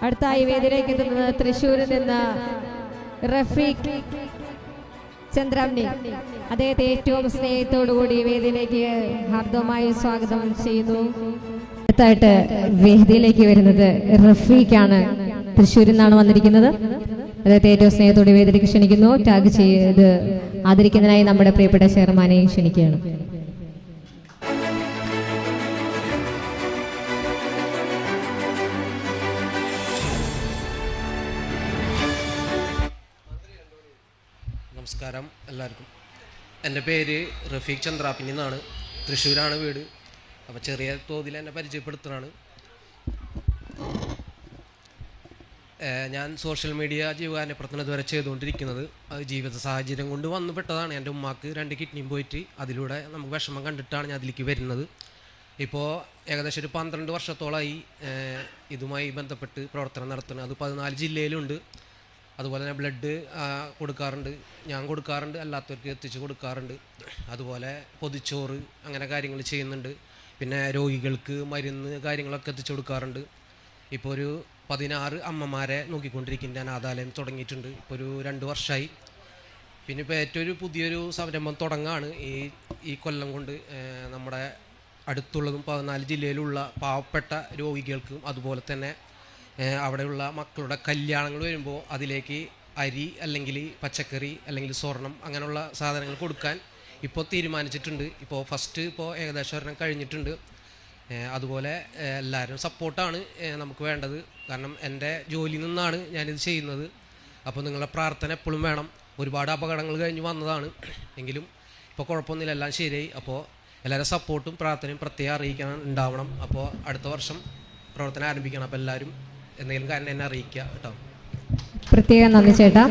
അടുത്തായി വേദിയിലേക്ക് എത്തുന്നത് തൃശ്ശൂരിൽ നിന്ന് റഫീഖ് ചന്ദ്രാംനി. അദ്ദേഹത്തെ ഏറ്റവും സ്നേഹത്തോടുകൂടി വേദിയിലേക്ക് ഹാർദവമായി സ്വാഗതം ചെയ്യുന്നു. അടുത്തായിട്ട് വേദിയിലേക്ക് വരുന്നത് റഫീഖാണ്. തൃശ്ശൂരിൽ നിന്നാണ് വന്നിരിക്കുന്നത്. അദ്ദേഹത്തെ ഏറ്റവും സ്നേഹത്തോടെ വേദിയിലേക്ക് ക്ഷണിക്കുന്നു. ടാഗ് ചെയ്ത് ആദരിക്കുന്നതിനായി നമ്മുടെ പ്രിയപ്പെട്ട ചെയർമാനെ ക്ഷണിക്കുകയാണ്. നമസ്കാരം എല്ലാവർക്കും. എൻ്റെ പേര് റഫീഖ് ചന്ദ്രാപിനി എന്നാണ്. തൃശ്ശൂരാണ് വീട്. അപ്പോൾ ചെറിയ തോതിൽ എന്നെ പരിചയപ്പെടുത്തുന്നതാണ്. ഞാൻ സോഷ്യൽ മീഡിയ ജീവകാരുണ്യ പ്രവർത്തനം ഇതുവരെ ചെയ്തുകൊണ്ടിരിക്കുന്നത്. അത് ജീവിത സാഹചര്യം കൊണ്ട് വന്നു പെട്ടതാണ്. എൻ്റെ ഉമ്മാക്ക് 2 കിഡ്നിയും പോയിട്ട് അതിലൂടെ നമുക്ക് വിഷമം കണ്ടിട്ടാണ് ഞാൻ അതിലേക്ക് വരുന്നത്. ഇപ്പോൾ ഏകദേശം ഒരു 12 വർഷത്തോളമായി ഇതുമായി ബന്ധപ്പെട്ട് പ്രവർത്തനം നടത്തുന്നത്. അത് 14 ജില്ലയിലുണ്ട്. അതുപോലെ തന്നെ ബ്ലഡ് കൊടുക്കാറുണ്ട്, ഞാൻ കൊടുക്കാറുണ്ട്, അല്ലാത്തവർക്ക് എത്തിച്ച് കൊടുക്കാറുണ്ട്. അതുപോലെ പൊതിച്ചോറ് അങ്ങനെ കാര്യങ്ങൾ ചെയ്യുന്നുണ്ട്. പിന്നെ രോഗികൾക്ക് മരുന്ന് കാര്യങ്ങളൊക്കെ എത്തിച്ചു കൊടുക്കാറുണ്ട്. ഇപ്പോൾ ഒരു 16 അമ്മമാരെ നോക്കിക്കൊണ്ടിരിക്കുന്ന അനാഥാലയം തുടങ്ങിയിട്ടുണ്ട്. ഇപ്പോൾ ഒരു 2 വർഷമായി. പിന്നെ ഇപ്പോൾ ഏറ്റവും പുതിയൊരു സംരംഭം തുടങ്ങാണ് ഈ കൊല്ലം കൊണ്ട്. നമ്മുടെ അടുത്തുള്ളതും 14 ജില്ലയിലുള്ള പാവപ്പെട്ട രോഗികൾക്കും അതുപോലെ തന്നെ അവിടെയുള്ള മക്കളുടെ കല്യാണങ്ങൾ വരുമ്പോൾ അതിലേക്ക് അരി അല്ലെങ്കിൽ പച്ചക്കറി അല്ലെങ്കിൽ സ്വർണം അങ്ങനെയുള്ള സാധനങ്ങൾ കൊടുക്കാൻ ഇപ്പോൾ തീരുമാനിച്ചിട്ടുണ്ട്. ഇപ്പോൾ ഫസ്റ്റ് ഏകദേശം ഒരെണ്ണം കഴിഞ്ഞിട്ടുണ്ട്. അതുപോലെ എല്ലാവരും സപ്പോർട്ടാണ് നമുക്ക് വേണ്ടത്. കാരണം എൻ്റെ ജോലിയിൽ നിന്നാണ് ഞാനിത് ചെയ്യുന്നത്. അപ്പോൾ നിങ്ങളുടെ പ്രാർത്ഥന എപ്പോഴും വേണം. ഒരുപാട് അപകടങ്ങൾ കഴിഞ്ഞ് വന്നതാണ്, എങ്കിലും ഇപ്പോൾ കുഴപ്പമൊന്നുമില്ല, എല്ലാം ശരിയായി. അപ്പോൾ എല്ലാവരും സപ്പോർട്ടും പ്രാർത്ഥനയും പ്രത്യേകം അറിയിക്കണം, ഉണ്ടാവണം. അപ്പോൾ അടുത്ത വർഷം പ്രവർത്തനം ആരംഭിക്കണം. അപ്പോൾ എല്ലാവരും എന്തെങ്കിലും കാര്യം എന്നെ അറിയിക്കുക കേട്ടോ. പ്രത്യേകം നന്ദി ചേട്ടാ.